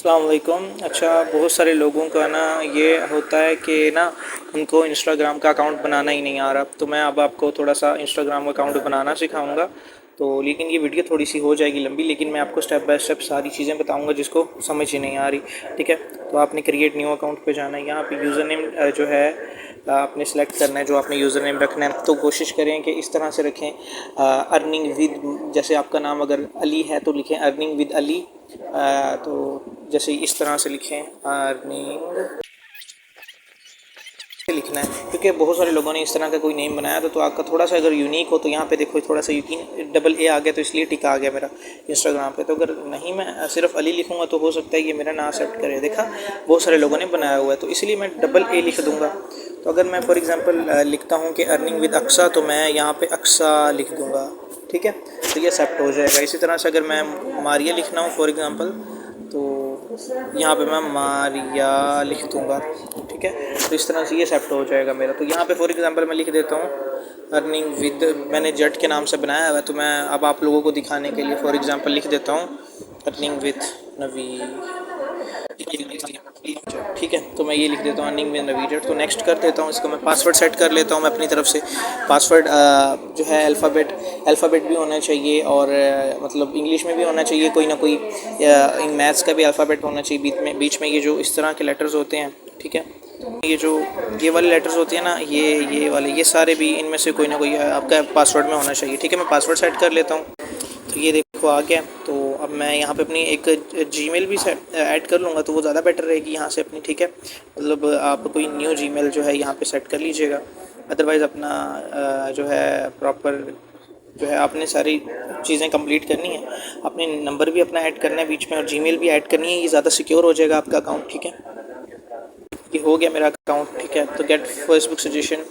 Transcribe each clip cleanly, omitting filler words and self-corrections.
अस्सलाम वालेकुम। अच्छा, बहुत सारे लोगों का ना ये होता है कि ना उनको इंस्टाग्राम का अकाउंट बनाना ही नहीं आ रहा। तो मैं अब आपको थोड़ा सा इंस्टाग्राम अकाउंट बनाना सिखाऊंगा। तो लेकिन ये वीडियो थोड़ी सी हो जाएगी लंबी, लेकिन मैं आपको स्टेप बाय स्टेप सारी चीज़ें बताऊंगा जिसको समझ ही नहीं आ रही। ठीक है, तो आपने क्रिएट न्यू अकाउंट पे जाना है। यहाँ पे यूज़र नेम जो है आपने सेलेक्ट करना है, जो आपने यूज़र नेम रखना है। तो कोशिश करें कि इस तरह से रखें, अर्निंग विद, जैसे आपका नाम अगर अली है तो लिखें अर्निंग विद अली। तो जैसे इस तरह से लिखें अर्निंग लिखना है, क्योंकि बहुत सारे लोगों ने इस तरह का कोई नेम बनाया तो आपका थोड़ा सा अगर यूनिक हो तो यहाँ पे देखो थोड़ा सा यकीन डबल ए आ गया, तो इसलिए टिक आ गया मेरा इंस्टाग्राम पे। तो अगर नहीं मैं सिर्फ अली लिखूंगा तो हो सकता है ये मेरा ना एक्सेप्ट करे। देखा, बहुत सारे लोगों ने बनाया हुआ है, तो इसलिए मैं डबल ए लिख दूंगा। तो अगर मैं फॉर एग्ज़ाम्पल लिखता हूँ कि अर्निंग विद अक्सा, तो मैं यहाँ पर अक्सा लिख दूँगा। ठीक है, तो ये एक्सेप्ट हो जाएगा। इसी तरह से अगर मैं मारिया लिखना हूँ फॉर एग्ज़ाम्पल, तो यहाँ पे मैं मारिया लिख दूँगा। ठीक है, तो इस तरह से ये एक्सेप्ट हो जाएगा मेरा। तो यहाँ पे फॉर एग्ज़ाम्पल मैं लिख देता हूँ अर्निंग विद, मैंने जट के नाम से बनाया हुआ है, तो मैं अब आप लोगों को दिखाने के लिए फॉर एग्ज़ाम्पल लिख देता हूँ अर्निंग विद नवी। ठीक है, तो मैं ये लिख देता हूँ अर्निंग विद नवी जट। तो नेक्स्ट कर देता हूँ इसको। मैं पासवर्ड सेट कर लेता हूँ मैं अपनी तरफ से। पासवर्ड जो है अल्फ़ाबेट भी होना चाहिए, और मतलब इंग्लिश में भी होना चाहिए कोई ना कोई, मैथ्स का भी अल्फ़ाबेट होना चाहिए बीच में ये जो इस तरह के लेटर्स होते हैं। ठीक है, ये जो ये वाले लेटर्स होते हैं ना, ये वाले, ये सारे भी इनमें से कोई ना कोई आपका पासवर्ड में होना चाहिए। ठीक है, मैं पासवर्ड सेट कर लेता हूँ। तो ये देखो आ गया। तो अब मैं यहाँ पे अपनी एक जीमेल भी सेट ऐड कर लूँगा, तो वो ज़्यादा बेटर रहेगी यहाँ से अपनी। ठीक है, मतलब आप कोई न्यू जीमेल जो है यहाँ पे सेट कर लीजिएगा। अदरवाइज़ अपना जो है प्रॉपर जो है आपने सारी चीज़ें कंप्लीट करनी है। अपने नंबर भी अपना ऐड करना है बीच में, और जीमेल भी ऐड करनी है। ये ज़्यादा सिक्योर हो जाएगा आपका अकाउंट। ठीक है, ये हो गया मेरा अकाउंट। ठीक है, तो गेट फेसबुक सजेशन,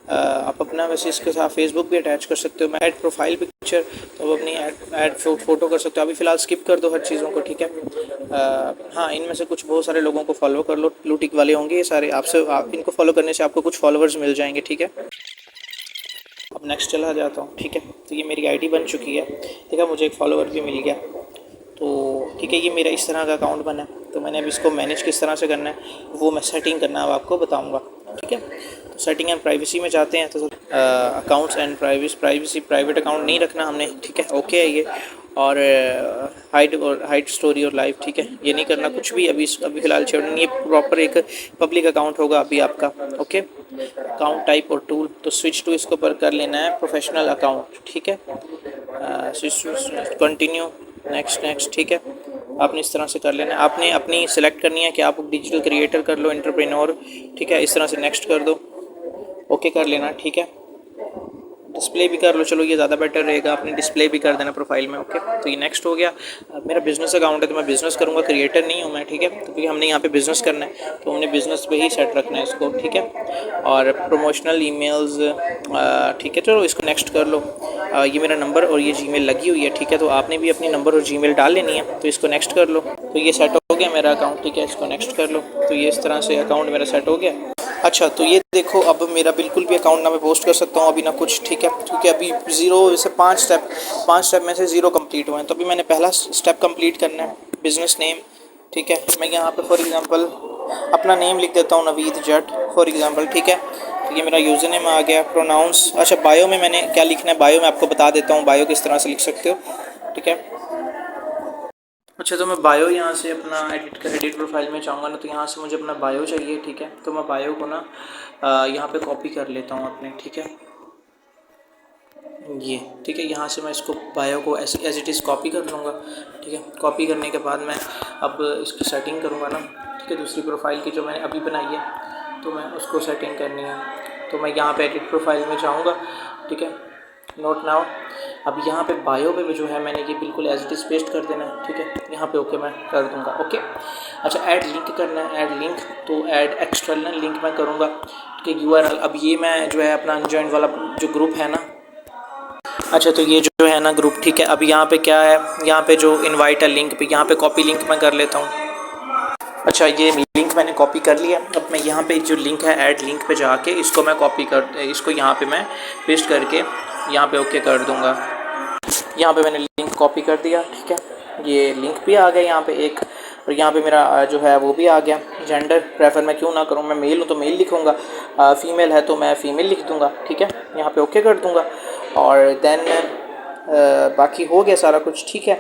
आप अपना वैसे इसके साथ फेसबुक भी अटैच कर सकते हो। मैं ऐड प्रोफाइल पिक्चर, तो अपनी ऐड फ़ोटो कर सकते हो। अभी फ़िलहाल स्किप कर दो हर चीज़ों को। ठीक है, हाँ, इनमें से कुछ बहुत सारे लोगों को फॉलो कर लो, ब्लू टिक वाले होंगे ये सारे। आप इनको फॉलो करने से आपको कुछ फॉलोअर्स मिल जाएंगे। ठीक है, अब नेक्स्ट चला जाता हूँ। ठीक है, तो ये मेरी आईडी बन चुकी है। देखा, मुझे एक फॉलोअर भी मिल गया। तो ठीक है, ये मेरा इस तरह का अकाउंट बना है। तो मैंने अब इसको मैनेज किस तरह से करना है वो मैं सेटिंग करना अब आपको बताऊंगा। ठीक है, तो सेटिंग एंड प्राइवेसी में जाते हैं। तो accounts and privacy, private account नहीं रखना हमने। ठीक है, ओके है ये। और हाइड स्टोरी और लाइव, ठीक है, ये नहीं करना कुछ भी अभी फ़िलहाल छोड़ना। ये प्रॉपर एक पब्लिक अकाउंट होगा अभी आपका। ओके, अकाउंट टाइप और टूल, तो स्विच टू इसको पर कर लेना है प्रोफेशनल अकाउंट। ठीक है, स्विच टू कंटिन्यू, नेक्स्ट। ठीक है, आपने इस तरह से कर लेना है। आपने अपनी सेलेक्ट करनी है कि आप डिजिटल क्रिएटर कर लो, एंटरप्रेन्योर। ठीक है, इस तरह से नेक्स्ट कर दो, ओके कर लेना। ठीक है, डिस्प्ले भी कर लो, चलो ये ज़्यादा बेटर रहेगा, आपने डिस्प्ले भी कर देना प्रोफाइल में। ओके, तो ये नेक्स्ट हो गया। मेरा बिज़नेस अकाउंट है तो मैं बिज़नेस करूँगा, क्रिएटर नहीं हूँ मैं। ठीक है, तो क्योंकि हमने यहाँ पे बिज़नेस करना है तो हमने बिज़नेस पे ही सेट रखना है इसको। ठीक है, और प्रमोशनल ईमेल्स, ठीक है, चलो इसको नेक्स्ट कर लो। ये मेरा नंबर और ये जीमेल लगी हुई है। ठीक है, तो आपने भी अपनी नंबर और जीमेल डाल लेनी है, तो इसको नेक्स्ट कर लो। तो ये सेट हो गया मेरा अकाउंट। ठीक है, इसको नेक्स्ट कर लो। तो ये इस तरह से अकाउंट मेरा सेट हो गया। अच्छा, तो ये देखो अब मेरा बिल्कुल भी अकाउंट ना मैं पोस्ट कर सकता हूँ अभी ना कुछ। ठीक है, क्योंकि अभी ज़ीरो से 5 स्टेप में से 0 कंप्लीट हुए हैं। तो अभी मैंने पहला स्टेप कंप्लीट करना है, बिज़नेस नेम। ठीक है, मैं यहाँ पे फॉर एग्ज़ाम्पल अपना नेम लिख देता हूँ नवीद जट फॉर एग्ज़ाम्पल। ठीक है, तो ये मेरा यूज़र नेम आ गया। प्रोनाउंस, अच्छा बायो में मैंने क्या लिखना है, बायो में आपको बता देता हूँ बायो किस तरह से लिख सकते हो। ठीक है, अच्छा, तो मैं बायो यहाँ से अपना एडिट प्रोफाइल में चाहूँगा ना, तो यहाँ से मुझे अपना बायो चाहिए। ठीक है, तो मैं बायो को ना यहाँ पे कॉपी कर लेता हूँ अपने। ठीक है, ये ठीक है, यहाँ से मैं इसको बायो को एज इट इज़ कॉपी कर लूँगा। ठीक है, कॉपी करने के बाद मैं अब इसकी सेटिंग करूँगा ना। ठीक है, दूसरी प्रोफाइल की जो मैंने अभी बनाई है तो मैं उसको सेटिंग करनी है। तो मैं यहाँ पे एडिट प्रोफाइल में जाऊँगा। ठीक है, नोट नाउ, अब यहाँ पे बायो पे जो है मैंने ये बिल्कुल एज इट इज़ पेस्ट कर देना है। ठीक है, यहाँ पे ओके मैं कर दूँगा। ओके, अच्छा ऐड लिंक करना है, ऐड लिंक, तो ऐड एक्सटर्नल लिंक मैं करूँगा। ठीक है, URL, अब ये मैं जो है अपना अनजॉइंट वाला जो ग्रुप है ना, अच्छा तो ये जो है ना ग्रुप। ठीक है, अब यहाँ पे क्या है, यहाँ पे जो इनवाइट है लिंक पे, यहाँ पे कॉपी लिंक मैं कर लेता हूँ। अच्छा, ये लिंक मैंने कॉपी कर लिया। अब मैं यहाँ पे जो लिंक है ऐड लिंक पे जाके इसको मैं इसको यहाँ पे मैं पेस्ट करके यहाँ पे ओके कर दूँगा। यहाँ पे मैंने लिंक कॉपी कर दिया। ठीक है, ये लिंक भी आ गया यहाँ पे एक। और यहाँ पे मेरा जो है वो भी आ गया। जेंडर प्रेफर मैं क्यों ना करूँ, मैं मेल हूँ तो मेल लिखूँगा, फ़ीमेल है तो मैं फ़ीमेल लिख दूँगा, ठीक है। यहाँ पे ओके कर दूँगा और देन बाकी हो गया सारा कुछ, ठीक है।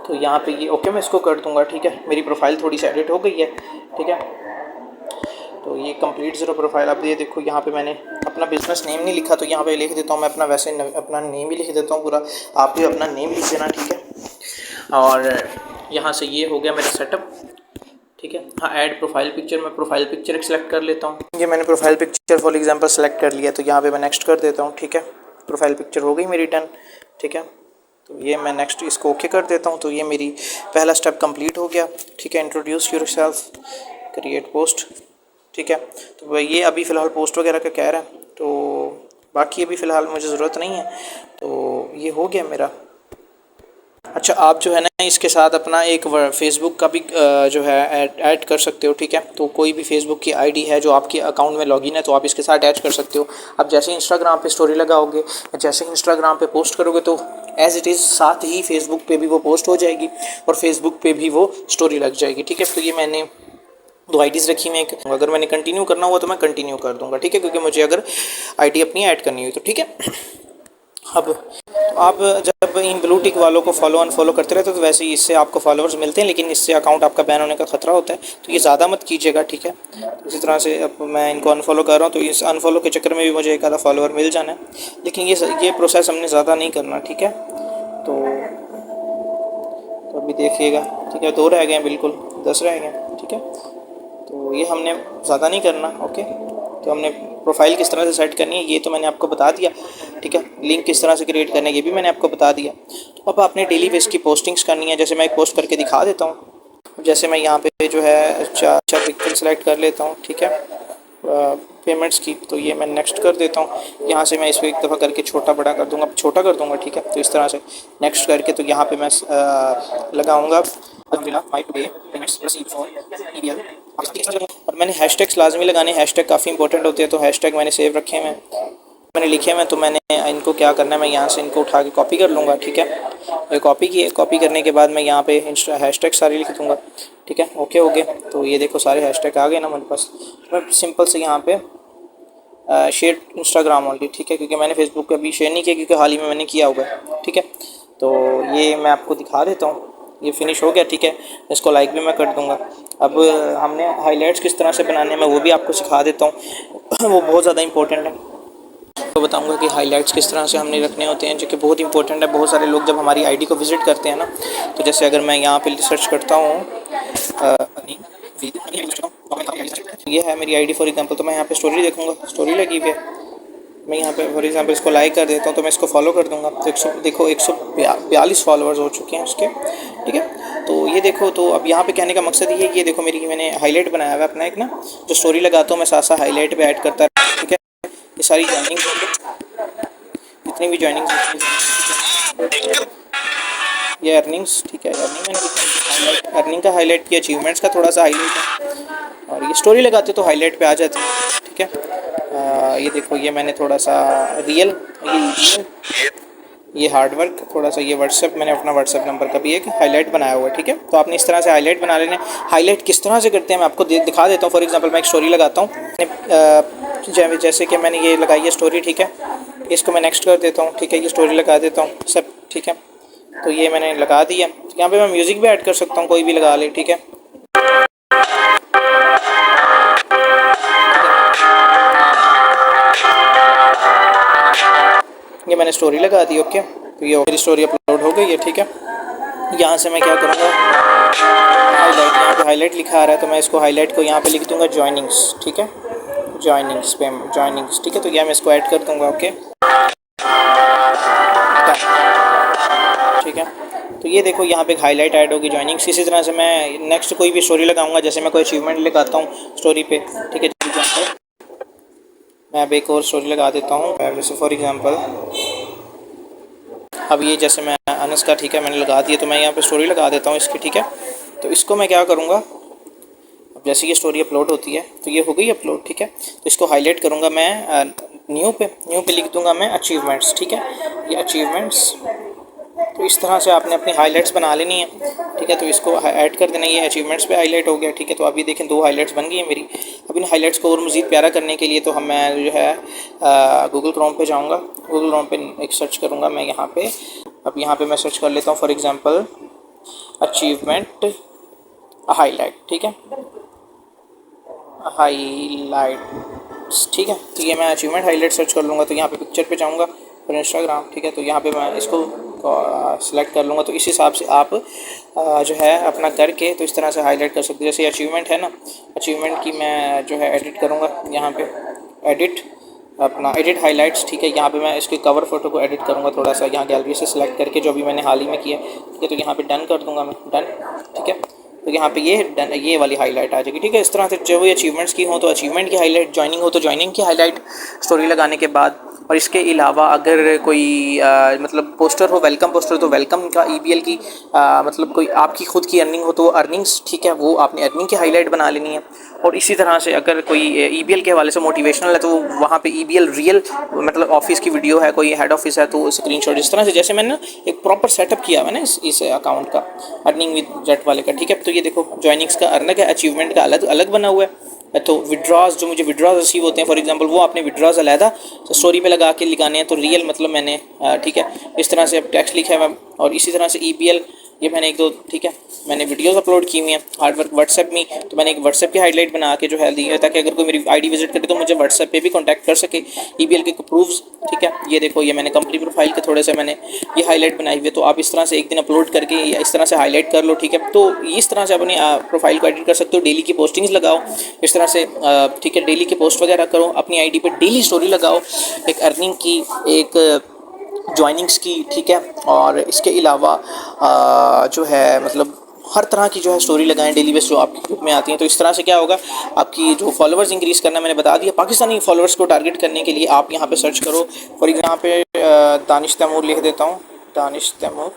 तो यहाँ पे ये ओके मैं इसको कर दूँगा, ठीक है। मेरी प्रोफाइल थोड़ी सी एडिट हो गई है, ठीक है। तो ये कंप्लीट ज़ीरो प्रोफाइल, अब ये देखो यहाँ पे मैंने अपना बिज़नेस नेम नहीं लिखा, तो यहाँ पे लिख देता हूँ मैं अपना, वैसे अपना नेम ही लिख देता हूँ पूरा, आप भी अपना नेम लिख देना, ठीक है। और यहाँ से ये हो गया मेरा सेटअप, ठीक है। हाँ, ऐड प्रोफाइल पिक्चर, मैं प्रोफाइल पिक्चर सेलेक्ट कर लेता हूँ। ये मैंने profile picture for example select कर लिया, तो यहाँ पे मैं नेक्स्ट कर देता हूँ, ठीक है। प्रोफाइल पिक्चर हो गई मेरी डन, ठीक है। तो ये मैं नेक्स्ट इसको ओके कर देता हूँ। तो ये मेरी पहला स्टेप कंप्लीट हो गया, ठीक है। इंट्रोड्यूस योरसेल्फ, क्रिएट पोस्ट, ठीक है। तो ये अभी फ़िलहाल पोस्ट वगैरह का कह रहा है, तो बाकी अभी फ़िलहाल मुझे ज़रूरत नहीं है। तो ये हो गया मेरा। अच्छा, आप जो है ना इसके साथ अपना एक फ़ेसबुक का भी जो है ऐड कर सकते हो, ठीक है। तो कोई भी फ़ेसबुक की आईडी है जो आपके अकाउंट में लॉगिन है, तो आप इसके साथ अटैच कर सकते हो। अब जैसे इंस्टाग्राम पे स्टोरी लगाओगे, जैसे इंस्टाग्राम पे पोस्ट करोगे, तो एज़ इट इज़ साथ ही फ़ेसबुक पे भी वो पोस्ट हो जाएगी और फेसबुक पे भी वो स्टोरी लग जाएगी, ठीक है। तो ये मैंने 2 आईडीज़ रखी मैं, एक अगर मैंने कंटिन्यू करना हुआ तो मैं कंटिन्यू कर दूँगा, ठीक है, क्योंकि मुझे अगर आईडी अपनी ऐड करनी हुई तो, ठीक है। अब आप जब इन ब्लू टिक वालों को फॉलो अनफॉलो करते रहते हो, तो वैसे ही इससे आपको फॉलोअर्स मिलते हैं, लेकिन इससे अकाउंट आपका बैन होने का ख़तरा होता है, तो ये ज़्यादा मत कीजिएगा, ठीक है। इसी तरह से अब मैं इनको अनफॉलो कर रहा हूँ, तो इस अनफॉलो के चक्कर में भी मुझे एक आधा फॉलोअर मिल जाना है, लेकिन ये प्रोसेस हमने ज़्यादा नहीं करना, ठीक है। तो अभी देखिएगा, ठीक है, 2 रह गए हैं, बिल्कुल 10 रह गए हैं, ठीक है। तो ये हमने ज़्यादा नहीं करना, ओके। तो हमने प्रोफाइल किस तरह से सेट करनी है ये तो मैंने आपको बता दिया, ठीक है। लिंक किस तरह से क्रिएट करना है ये भी मैंने आपको बता दिया। तो अब आपने डेली बेस की पोस्टिंग्स करनी है। जैसे मैं एक पोस्ट करके दिखा देता हूँ। जैसे मैं यहाँ पे जो है 4 पिक्चर सेलेक्ट कर लेता हूँ, ठीक है, पेमेंट्स की। तो ये मैं नेक्स्ट कर देता हूँ। यहाँ से मैं इसको एक दफ़ा करके छोटा बड़ा कर दूँगा, छोटा कर दूँगा, ठीक है। तो इस तरह से नेक्स्ट करके तो यहाँ पे मैं लगाऊँगा और मैंने हैशटैग्स लाजमी लगाने, हैशटैग काफ़ी इंपॉर्टेंट होते हैं, तो हैशटैग मैंने सेव रखे हैं, मैंने लिखे हैं, तो मैंने इनको क्या करना है, मैं यहाँ से इनको उठा के कॉपी कर लूँगा, ठीक है। ये कॉपी करने के बाद मैं यहाँ पे हैशटैग सारे लिख दूँगा, ठीक है। ओके हो गए। तो ये देखो सारे हैशटैग आ गए ना मेरे पास। मैं सिंपल से यहाँ पे शेयर इंस्टाग्राम ओनली, ठीक है, क्योंकि मैंने फेसबुक पे अभी शेयर नहीं किया, क्योंकि हाल ही में मैंने किया हुआ है, ठीक है। तो ये मैं आपको दिखा देता हूँ, ये फिनिश हो गया, ठीक है। इसको लाइक भी मैं कर दूँगा। अब हमने हाईलाइट्स किस तरह से बनाने हैं मैं वो भी आपको सिखा देता हूँ वो बहुत ज़्यादा इंपॉर्टेंट है। तो बताऊंगा कि हाइलाइट्स किस तरह से हमने रखने होते हैं, जो कि बहुत इंपॉर्टेंट है। बहुत सारे लोग जब हमारी आईडी को विज़िट करते हैं ना, तो जैसे अगर मैं यहाँ पे सर्च करता हूँ, ये है मेरी आईडी फॉर एग्जांपल, तो मैं यहाँ पे स्टोरी देखूँगा, स्टोरी लगी हुई है, मैं यहाँ पे फॉर एग्जांपल इसको लाइक कर देता हूँ, तो मैं इसको फॉलो कर दूँगा। तो देखो 142 फॉलोअर्स हो चुके हैं उसके, ठीक है। तो ये देखो, तो अब यहाँ पे कहने का मकसद ये है कि ये देखो मैंने हाईलाइट बनाया हुआ है अपना एक ना, जो स्टोरी लगाता हूँ मैं साथ साथ हाईलाइट पे ऐड करता है, ठीक है। ये सारी जॉइनिंग जितनी भी जॉइनिंग ये अर्निंग्स, ठीक है। अर्निंग का हाईलाइट किया, अचीवमेंट्स का थोड़ा सा हाईलाइट है, और ये स्टोरी लगाते तो हाईलाइट पे आ जाती है, ठीक है। ये देखो ये मैंने थोड़ा सा रियल, ये हार्डवर्क, थोड़ा सा ये व्हाट्सएप, मैंने अपना व्हाट्सएप नंबर का भी एक हाईलाइट बनाया हुआ है, ठीक है। तो आपने इस तरह से हाईलाइट बना लेने। हाईलाइट किस तरह से करते हैं मैं आपको दिखा देता हूँ। फॉर एग्जांपल मैं एक स्टोरी लगाता हूँ, जैसे कि मैंने ये लगाई है स्टोरी, ठीक है। इसको मैं नेक्स्ट कर देता हूँ, ठीक है। ये स्टोरी लगा देता हूँ सब, ठीक है। तो ये मैंने लगा दिया। यहाँ पे मैं म्यूज़िक भी ऐड कर सकता हूँ, कोई भी लगा ले, ठीक है। ये मैंने स्टोरी लगा दी, ओके। तो ये मेरी स्टोरी अपलोड हो गई है, ठीक है। यहाँ से मैं क्या करूँगा, हाईलाइट, यहाँ पे हाईलाइट लिखा आ रहा है, तो मैं इसको हाईलाइट को यहाँ पे लिख दूँगा जॉइनिंग्स, ठीक है। जॉइनिंग्स, ठीक है। तो यह मैं इसको ऐड कर दूँगा, ओके, ठीक है। तो ये देखो यहाँ पे एक हाईलाइट ऐड होगी, जॉइनिंग्स। इसी तरह से मैं नेक्स्ट कोई भी स्टोरी लगाऊंगा, जैसे मैं कोई अचीवमेंट लगाता हूँ स्टोरी पे, ठीक है। मैं अब एक और स्टोरी लगा देता हूँ, जैसे फॉर एग्जांपल अब ये जैसे मैं अनस का, ठीक है, मैंने लगा दिया, तो मैं यहाँ पे स्टोरी लगा देता हूँ इसकी, ठीक है। तो इसको मैं क्या करूँगा, अब जैसे ये स्टोरी अपलोड होती है, तो ये हो गई अपलोड, ठीक है। तो इसको हाईलाइट करूँगा मैं, न्यू पे लिख दूँगा मैं अचीवमेंट्स, ठीक है। ये अचीवमेंट्स, तो इस तरह से आपने अपनी हाइलाइट्स बना लेनी है, ठीक है। तो इसको ऐड कर देना, ये अचीवमेंट्स पे हाईलाइट हो गया, ठीक है। तो अभी देखें 2 हाइलाइट्स बन गई हैं मेरी। अब इन हाइलाइट्स को और मज़ीद प्यारा करने के लिए तो मैं जो है गूगल क्रोम पे जाऊँगा, गूगल क्रोम पे एक सर्च करूँगा मैं यहाँ पे। अब यहाँ पे मैं सर्च कर लेता हूँ फॉर एग्ज़ाम्पल अचीवमेंट हाईलाइट, ठीक है, हाईलाइट्स, ठीक है। तो ये मैं अचीवमेंट हाईलाइट सर्च कर लूँगा, तो यहाँ पे पिक्चर पे जाऊँगा और इंस्टाग्राम, ठीक है। तो यहाँ पे मैं इसको सिलेक्ट कर लूँगा। तो इस हिसाब से आप जो है अपना करके तो इस तरह से हाईलाइट कर सकते हैं। जैसे अचीवमेंट है ना, अचीवमेंट की मैं जो है एडिट करूँगा यहाँ पे, एडिट अपना एडिट हाइलाइट्स, ठीक है। यहाँ पे मैं इसके कवर फ़ोटो को एडिट करूँगा थोड़ा सा, यहाँ गैलरी से सिलेक्ट करके जो भी मैंने हाल ही में किया, ठीक है। तो यहाँ पे डन कर दूँगा मैं, डन, ठीक है। तो यहाँ पे ये डन, ये वाली हाईलाइट आ जाएगी, ठीक है। इस तरह से जो भी अचीवमेंट्स की हो तो अचीवमेंट की हाईलाइट, ज्वाइनिंग हो तो ज्वाइनिंग की हाईलाइट स्टोरी लगाने के बाद। और इसके अलावा अगर कोई मतलब पोस्टर हो, वेलकम पोस्टर, तो वेलकम का EBL की मतलब कोई आपकी ख़ुद की अर्निंग हो तो अर्निंग्स, ठीक है, वो आपने अर्निंग की हाईलाइट बना लेनी है। और इसी तरह से अगर कोई EBL के हवाले से मोटिवेशनल है तो वहाँ पे EBL रियल मतलब ऑफिस की वीडियो है, कोई हेड ऑफिस है तो स्क्रीनशॉट, इस तरह से जैसे मैंने एक प्रॉपर सेटअप किया हुआ है ना इस अकाउंट का, अर्निंग विद जेट वाले का, ठीक है। तो ये देखो ज्वाइनिंग्स का अलग है, अचीवमेंट का अलग अलग बना हुआ है। तो विड्रॉज, जो मुझे विड्रॉज रिसीव होते हैं फॉर एग्जांपल, वो आपने विड्रॉज अलहदा स्टोरी पे लगा के लिखाने हैं। तो रियल मतलब मैंने ठीक है, इस तरह से अब टेक्स्ट लिखा है। और इसी तरह से EBL ये मैंने 1-2, ठीक है, मैंने वीडियोस अपलोड की हुई हैं। हार्ड वर्क व्हाट्सएप में, तो मैंने एक व्हाट्सएप की हाईलाइट बना के जो है दी है, ताकि अगर कोई मेरी आईडी विजिट करे तो मुझे व्हाट्सएप पे भी कांटेक्ट कर सके, EBL के प्रूफ्स, ठीक है। ये देखो, ये मैंने कंपनी प्रोफाइल के थोड़े से मैंने ये हाईलाइट बनाई हुई है। तो आप इस तरह से एक दिन अपलोड करके इस तरह से हाईलाइट कर लो, ठीक है। तो इस तरह से अपनी प्रोफाइल को एडिट कर सकते हो। डेली की पोस्टिंग्स लगाओ इस तरह से, ठीक है, डेली की पोस्ट वगैरह करो, अपनी आईडी पे डेली स्टोरी लगाओ, एक अर्निंग की, एक ज्वाइनिंग्स की, ठीक है। और इसके अलावा जो है मतलब हर तरह की जो है स्टोरी लगाएं डेली बेस जो आपके ग्रुप में आती हैं। तो इस तरह से क्या होगा, आपकी जो फॉलोअर्स इंक्रीज़ करना मैंने बता दिया। पाकिस्तानी फॉलोअर्स को टारगेट करने के लिए आप यहाँ पे सर्च करो, फॉर यहाँ पे दानिश तैमूर लिख देता हूँ, दानिश तैमूर,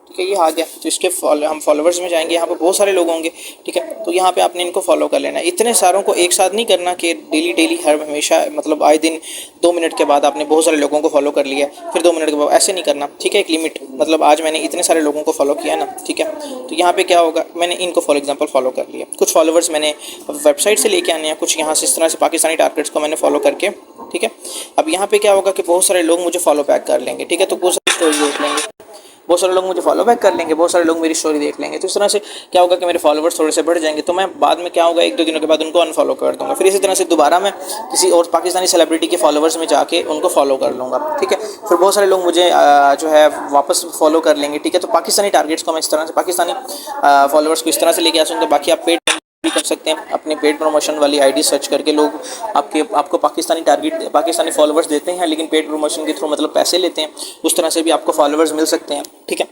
ठीक है, ये आ गया। तो इसके हम फॉलोअर्स में जाएंगे, यहाँ पे बहुत सारे लोग होंगे, ठीक है। तो यहाँ पे आपने इनको फॉलो कर लेना है। इतने सारों को एक साथ नहीं करना कि डेली हर हमेशा मतलब आए दिन 2 मिनट के बाद आपने बहुत सारे लोगों को फॉलो कर लिया, फिर 2 मिनट के बाद, ऐसे नहीं करना, ठीक है। एक लिमिट, मतलब आज मैंने इतने सारे लोगों को फॉलो किया ना, ठीक है। तो यहाँ पे क्या होगा, मैंने इनको फॉर एग्जाम्पल फॉलो कर लिया। कुछ फॉलोवर्स मैंने वेबसाइट से लेके आने हैं, कुछ यहाँ से इस तरह से पाकिस्तानी टारगेट्स को मैंने फॉलो करके, ठीक है। अब यहाँ पे क्या होगा कि बहुत सारे लोग मुझे फॉलो बैक कर लेंगे, ठीक है। तो बहुत सारी स्टोरी देख लेंगे, बहुत सारे लोग मुझे फॉलो बैक कर लेंगे, बहुत सारे लोग मेरी स्टोरी देख लेंगे। तो इस तरह से क्या होगा कि मेरे फॉलोवर्स थोड़े से बढ़ जाएंगे। तो मैं बाद में क्या होगा, 1-2 दिनों के बाद उनको अनफॉलो कर दूंगा। फिर इसी तरह से दोबारा मैं किसी और पाकिस्तानी सेलिब्रिटी के फॉलोवर्स में जाके उनको फॉलो कर लूँगा, ठीक है। फिर बहुत सारे लोग मुझे जो है वापस फॉलो कर लेंगे, ठीक है। तो पाकिस्तानी टारगेट्स को मैं इस तरह से, पाकिस्तानी फॉलोवर्स को इस तरह से लेके आ सकूँगा। बाकी आप पेड भी कर सकते हैं, अपने पेड प्रमोशन वाली आईडी सर्च करके लोग आपको पाकिस्तानी टारगेट, पाकिस्तानी फॉलोवर्स देते हैं, लेकिन पेड प्रमोशन के थ्रू मतलब पैसे लेते हैं। उस तरह से भी आपको फॉलोवर्स मिल सकते हैं, ठीक है।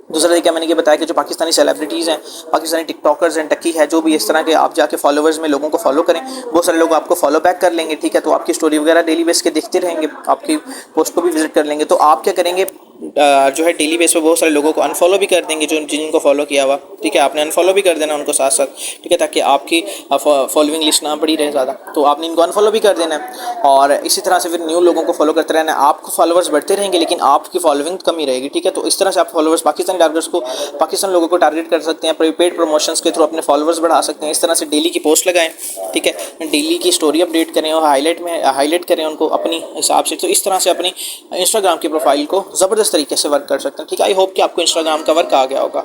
दूसरा तरीका मैंने ये बताया कि जो पाकिस्तानी सेलिब्रिटीज़ हैं, पाकिस्तानी टिकटॉकर्स हैं, टक्की है, जो भी इस तरह के, आप जाके फॉलोवर्स में लोगों को फॉलो करें, बहुत सारे लोग आपको फॉलो बैक कर लेंगे, ठीक है। तो आपकी स्टोरी वगैरह डेली बेस के देखते रहेंगे, आपकी पोस्ट को भी विजिट कर लेंगे। तो आप क्या करेंगे, जो है डेली बेस पे बहुत सारे लोगों को अनफॉलो भी कर देंगे जो जिनको फॉलो किया हुआ, ठीक है। आपने अनफॉलो भी कर देना उनको साथ साथ, ठीक है, ताकि आपकी फॉलोइंग लिस्ट ना बढ़ी रहे ज़्यादा। तो आपने इनको अनफॉलो भी कर देना है और इसी तरह से फिर न्यू लोगों को फॉलो करते रहना है। आपको फॉलोवर्स बढ़ते रहेंगे लेकिन आपकी फॉलोइंग कमी रहेगी, ठीक है। तो इस तरह से आप फॉलोवर्स, पाकिस्तानी टारगेट्स को, पाकिस्तान लोगों को टारगेट कर सकते हैं, पेड प्रमोशंस के थ्रू अपने फॉलोवर्स बढ़ा सकते हैं। इस तरह से डेली की पोस्ट लगाएं, ठीक है, डेली की स्टोरी अपडेट करें और हाईलाइट करें उनको अपनी हिसाब से। तो इस तरह से अपनी इंस्टाग्राम की प्रोफाइल को ज़बरदस्त तरीके से वर्क कर सकते हैं, ठीक है। आई होप कि आपको इंस्टाग्राम का वर्क आ गया होगा।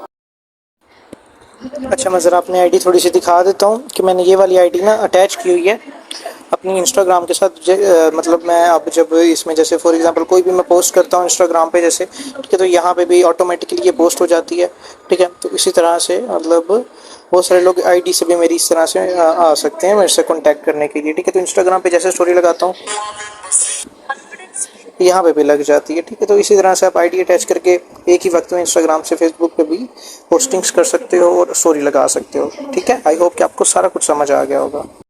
अच्छा, मैं ज़रा अपनी आईडी थोड़ी सी दिखा देता हूँ कि मैंने ये वाली आईडी ना अटैच की हुई है अपनी इंस्टाग्राम के साथ। मतलब मैं अब जब इसमें जैसे फॉर एग्जांपल कोई भी मैं पोस्ट करता हूँ इंस्टाग्राम पे जैसे, ठीक है, तो यहाँ पे भी ऑटोमेटिकली ये पोस्ट हो जाती है, ठीक है। तो इसी तरह से मतलब बहुत सारे लोग आईडी से भी मेरी इस तरह से आ सकते हैं मेरे से कॉन्टैक्ट करने के लिए, ठीक है। तो इंस्टाग्राम पे जैसे स्टोरी लगाता हूँ यहाँ पे भी लग जाती है, ठीक है। तो इसी तरह से आप आईडी अटैच करके एक ही वक्त में इंस्टाग्राम से फेसबुक पे भी पोस्टिंग्स कर सकते हो और स्टोरी लगा सकते हो, ठीक है। आई होप कि आपको सारा कुछ समझ आ गया होगा।